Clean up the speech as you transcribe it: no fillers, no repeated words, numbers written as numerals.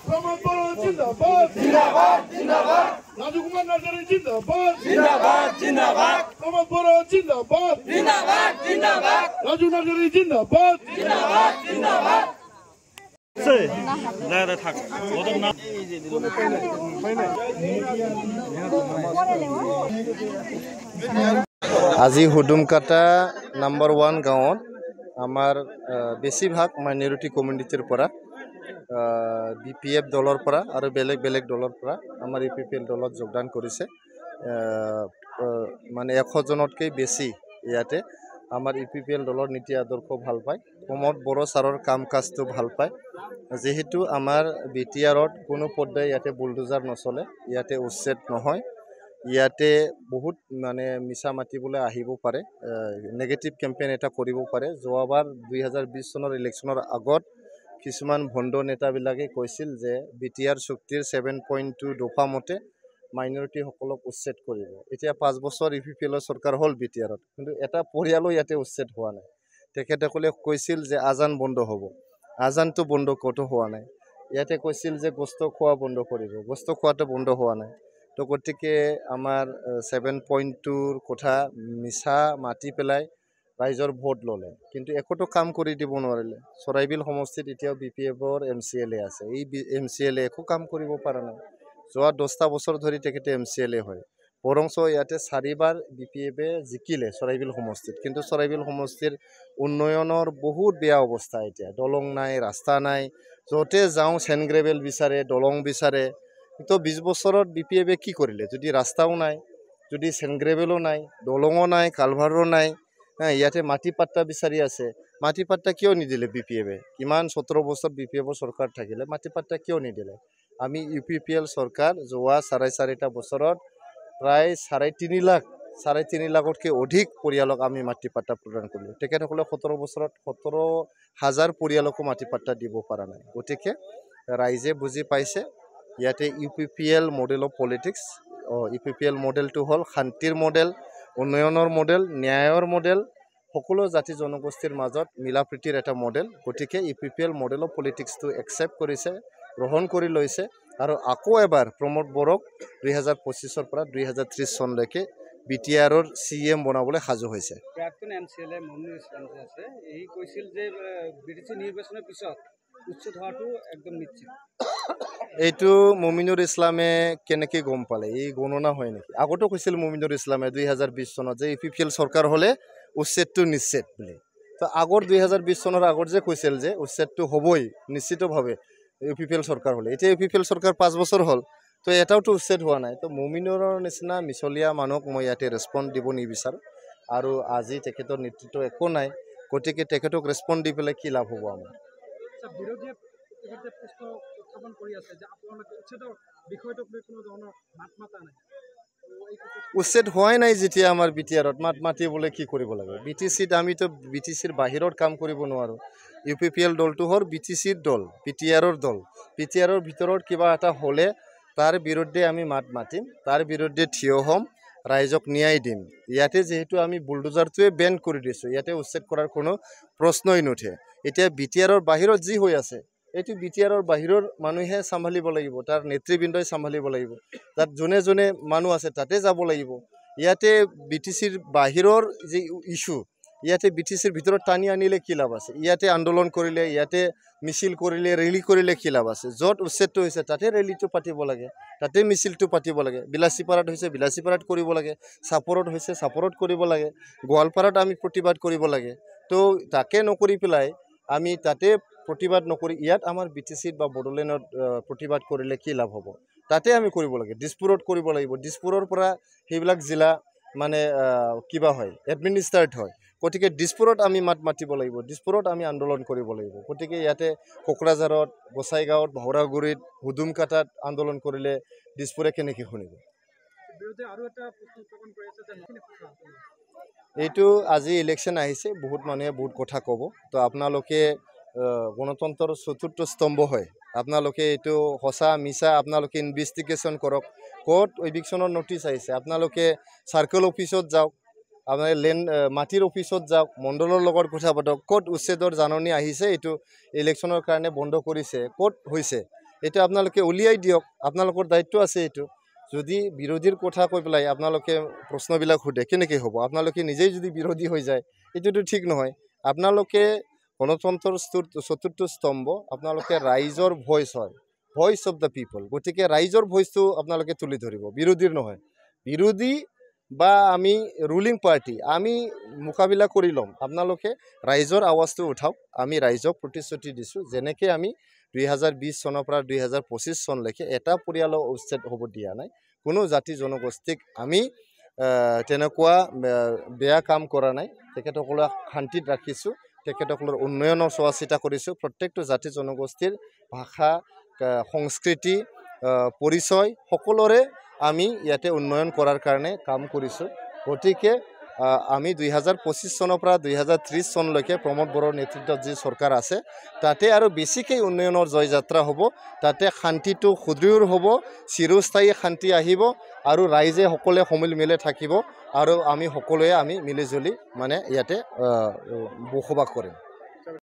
প্রমোদ বড় জিন্দাবাদ জিন্দাবাদ জিন্দাবাদ রাজকুমার নার্জারি জিন্দাবাদ জিন্দাবাদ জিন্দাবাদ প্রমোদ বড় জিন্দাবাদ জিন্দাবাদ জিন্দাবাদ রাজু নার্জারি জিন্দাবাদ জিন্দাবাদ জিন্দাবাদ আজি হুদুমকাটা নাম্বার 1 গাঁৱত আমাৰ বেছিভাগ মাইনৰিটি কমিউনিটিৰ পৰা BPF দলৰ পৰা আৰু বেলেগ বেলেগ দলৰ পৰা আমাৰ UPPL দলত যোগদান কৰিছে মানে 100 জনতকৈ বেছি ইয়াতে আমাৰ UPPL দলৰ নীতি আদৰ্শ ভাল পায় প্ৰমোদ বড়ো ছাৰৰ কাম কাজটো ভাল পায় যেহেতু আমাৰ BTRত কোনো পৰ্যায়ে ইয়াতে বুলডোজাৰ নচলে ইয়াতে উচ্ছেদ নহয় ইয়াতে বহুত মানে মিছা মাতিবলৈ আহিব পাৰে নেগেটিভ কেম্পেইন এটা কৰিব পাৰে যোৱাবাৰ 2020 চনৰ ইলেকশ্যনৰ আগত কিছুমান ভণ্ড নেতাবিলাকে কৈছিল যে BTR চুক্তিৰ 7.2 দফা মতে মাইনৰিটি সকলক উচ্ছেদ কৰিব এতিয়া 5 বছৰ UPPL চৰকাৰ হ'ল BTRত কিন্তু এটা পৰিয়ালো ইয়াতে উচ্ছেদ হোৱা নাই তেখেতসকলে কৈছিল যে আজান বন্ধ হ'ব আজানটো বন্ধ কতো হোৱা নাই ইয়াতে কৈছিল যে গোস্ত খোৱা বন্ধ কৰিব গোস্ত খোৱাটো বন্ধ হোৱা নাই তো গতিকে আমাৰ 7.2ৰ কথা মিছা মাতি পেলাই ৰাইজৰ ভোট ললে কিন্তু একোটো কাম কৰি দিব নোৱাৰিলে চৰাইবিল সমষ্টিত এতিয়াও BPFৰ MCLA আছে এই MCLA একো কাম কৰিব পৰা নাই যোৱা 10টা বছৰ ধৰি তেখেতে MCLA হয় বৰংচ ইয়াতে 4বাৰ BPFে জিকিলে চৰাইবিল সমষ্টিত কিন্তু চৰাইবিল সমষ্টিৰ উন্নয়নৰ বহুত বেয়া অৱস্থা এতিয়া দলং নাই ৰাস্তা নাই যতে যাওঁ চেনগ্ৰেভেল বিচাৰে দলং বিচাৰে তো 20 বছৰত BPFে কি কৰিলে যদি ৰাস্তাও নাই যদি চেনগ্ৰেভেলো নাই দলঙো নাই কালভাৰো নাই ইয়াতে মাটি পাট্টা বিচাৰি আছে মাটি পাট্টা কিয় নিদিলে BPFে কিমান 17 বছৰ BPFৰ চৰকাৰ থাকিলে মাটি পাট্টা কিয় নিদিলে আমি UPPL চৰকাৰ যোৱা 4.5টা বছৰত প্ৰায় 3.5 লাখতকৈ অধিক পৰিয়ালক আমি মাটি পাট্টা প্ৰদান কৰিলোঁ তেখেতসকলে 17 বছৰত 17,000 পৰিয়ালকো মাটি পাট্টা দিব পৰা নাই গতিকে ৰাইজে বুজি পাইছে ইয়াতে UPPL model of politics UPPL মডেলটো হ'ল শান্তিৰ মডেল উন্নয়নৰ মডেল ন্যায়ৰ মডেল সকলো জাতি জনগোষ্ঠীৰ মাজত মিলাপ্ৰীতিৰ এটা মডেল গতিকে UPPL মডেল অফ পলিটিক্সটো একচেপ্ট কৰিছে গ্ৰহণ কৰি লৈছে আৰু আকৌ এবাৰ প্ৰমোদ বড়োক 2025ৰ পৰা 2030 চনলৈকে BTRৰ CM বনাবলৈ সাজু হৈছে প্ৰাক্তন MCLA মমিনুৰ ইছলাম আছে এই কৈছিল যে BTC নিৰ্বাচনৰ পিছত উচ্ছেদ হোৱাটো একদম নিশ্চিত এইটো মমিনুৰ ইছলামে কেনেকৈ গম পালে এই গণনা হয় নেকি আগতো কৈছিল মমিনুৰ ইছলামে 2020 চনত যে UPPL চৰকাৰ হ'লে উচ্ছেদটো নিশ্চিত বুলি তো আগৰ 2020 চনৰ আগত যে কৈছিল যে উচ্ছেদটো হ'বই নিশ্চিতভাৱে UPPL চৰকাৰ হ'লে এতিয়া UPPL চৰকাৰ 5 বছৰ হ'ল তো এটাওতো উচ্ছেদ হোৱা নাই তো মমিনুৰৰ নিচিনা মিছলীয়া মানুহক মই ইয়াতে ৰেছপন্ড দিব নিবিচাৰোঁ আৰু আজি তেখেতৰ নেতৃত্ব একো নাই গতিকে তেখেতক ৰেছপন্ড দি পেলাই কি লাভ হ'ব আমাৰ বিৰোধীয়ে প্ৰশ্ন উত্থাপন কৰি আছে যে আপোনালোকে উচ্ছেদৰ বিষয়টোক লৈ কোনো ধৰণৰ মাত মাতা নাই উচ্ছেদ হোৱাই নাই যেতিয়া আমাৰ BTRত মাত মাতিবলৈ কি কৰিব লাগে BTCত আমিতো BTCৰ বাহিৰত কাম কৰিব নোৱাৰোঁ UPPL দলটো হ'ল BTCৰ দল BTRৰ দল BTRৰ ভিতৰত কিবা এটা হ'লে তাৰ বিৰুদ্ধে আমি মাত মাতিম তাৰ বিৰুদ্ধে থিয় হ'ম ৰাইজক ন্যায় দিম ইয়াতে যেহেতু আমি বুলডোজাৰটোৱে বেন কৰি দিছোঁ ইয়াতে উচ্ছেদ কৰাৰ কোনো প্ৰশ্নই নুঠে এতিয়া BTRৰ বাহিৰত যি হৈ আছে এইটো BTRৰ বাহিৰৰ মানুহে চম্ভালিব লাগিব তাৰ নেতৃবৃন্দই চম্ভালিব লাগিব তাত যোনে যোনে মানুহ আছে তাতে যাব লাগিব ইয়াতে BTCৰ বাহিৰৰ যে ইস্যু ইয়াতে BTCৰ ভিতৰত টানি আনিলে কি লাভ আছে ইয়াতে আন্দোলন কৰিলে ইয়াতে মিছিল কৰিলে ৰেলী কৰিলে কি লাভ আছে য'ত উচ্ছেদটো হৈছে তাতে ৰেলীটো পাতিব লাগে তাতে মিছিলটো পাতিব লাগে বিলাসীপাৰাত হৈছে বিলাসীপাৰাত কৰিব লাগে চাপৰত হৈছে চাপৰত কৰিব লাগে গোৱালপাৰাত আমি প্ৰতিবাদ কৰিব লাগে তো তাকে নকৰি পেলাই আমি তাতে প্ৰতিবাদ নকৰি ইয়াত আমাৰ BTCত বা বড়োলেণ্ডত প্ৰতিবাদ কৰিলে কি লাভ হ'ব তাতে আমি কৰিব লাগে দিছপুৰত কৰিব লাগিব দিছপুৰৰ পৰা সেইবিলাক জিলা মানে কিবা হয় এডমিনিষ্ট্ৰেট হয় গতিকে দিছপুৰত আমি মাত মাতিব লাগিব দিছপুৰত আমি আন্দোলন কৰিব লাগিব গতিকে ইয়াতে কোকৰাঝাৰত গোসাইগাঁৱত ভাওৰাগুৰিত হুদুমকাটাত আন্দোলন কৰিলে দিছপুৰে কেনেকৈ শুনিব এইটো আজি ইলেকশ্যন আহিছে বহুত মানুহে বহুত কথা ক'ব তো আপোনালোকে গণতন্ত্ৰৰ চতুৰ্থ স্তম্ভ হয় আপোনালোকে এইটো সঁচা মিছা আপোনালোকে ইনভেষ্টিগেশ্যন কৰক ক'ত এভিকশ্যনৰ নটিচ আহিছে আপোনালোকে চাৰ্কেল অফিচত যাওক আপোনাৰ লেণ্ড মাটিৰ অফিচত যাওক মণ্ডলৰ লগত কথা পাতক ক'ত উচ্ছেদৰ জাননী আহিছে এইটো ইলেকশ্যনৰ কাৰণে বন্ধ কৰিছে ক'ত হৈছে এটা আপোনালোকে উলিয়াই দিয়ক, আপোনালোকৰ দায়িত্ব আছে এইটো। যদি বিৰোধীৰ কথা কৈ পেলাই আপোনালোকে প্ৰশ্নবিলাক সোধে কেনেকৈ হ'ব? আপোনালোকে নিজেই যদি বিৰোধী হৈ যায় এইটোতো ঠিক নহয়। আপোনালোকে গণতন্ত্ৰৰ চতুৰ্থ স্তম্ভ, আপোনালোকে ৰাইজৰ ভইচ হয়, ভইচ অফ দ্য পিপল। গতিকে ৰাইজৰ ভইচটো আপোনালোকে তুলি ধৰিব, বিৰোধীৰ নহয়। বিৰোধী বা আমি ৰুলিং পাৰ্টি আমি মোকাবিলা কৰি ল'ম, আপোনালোকে ৰাইজৰ আৱাজটো উঠাওক। আমি ৰাইজক প্ৰতিশ্ৰুতি দিছোঁ, যেনেকৈ আমি 2020 চনৰ পৰা 2025 চনলৈকে এটা পৰিয়ালৰ উচ্ছেদ হ'ব দিয়া নাই, কোনো জাতি জনগোষ্ঠীক আমি তেনেকুৱা বেয়া কাম কৰা নাই। তেখেতসকলক শান্তিত ৰাখিছোঁ, তেখেতসকলৰ উন্নয়নৰ চোৱা চিতা কৰিছোঁ। প্ৰত্যেকটো জাতি জনগোষ্ঠীৰ ভাষা, সংস্কৃতি, পৰিচয় সকলোৰে আমি ইয়াতে উন্নয়ন কৰাৰ কাৰণে কাম কৰিছোঁ। গতিকে আমি 2025 চনৰ পৰা 2030 চনলৈকে প্ৰমোদ বড়োৰ নেতৃত্বত যি চৰকাৰ আছে তাতে আৰু বেছিকৈ উন্নয়নৰ জয়যাত্ৰা হ'ব, তাতে শান্তিটো সুদৃঢ় হ'ব, চিৰস্থায়ী শান্তি আহিব আৰু ৰাইজে সকলোৱে সমিল মিলে থাকিব আৰু আমি সকলোৱে মিলিজুলি মানে ইয়াতে বসবাস কৰিম।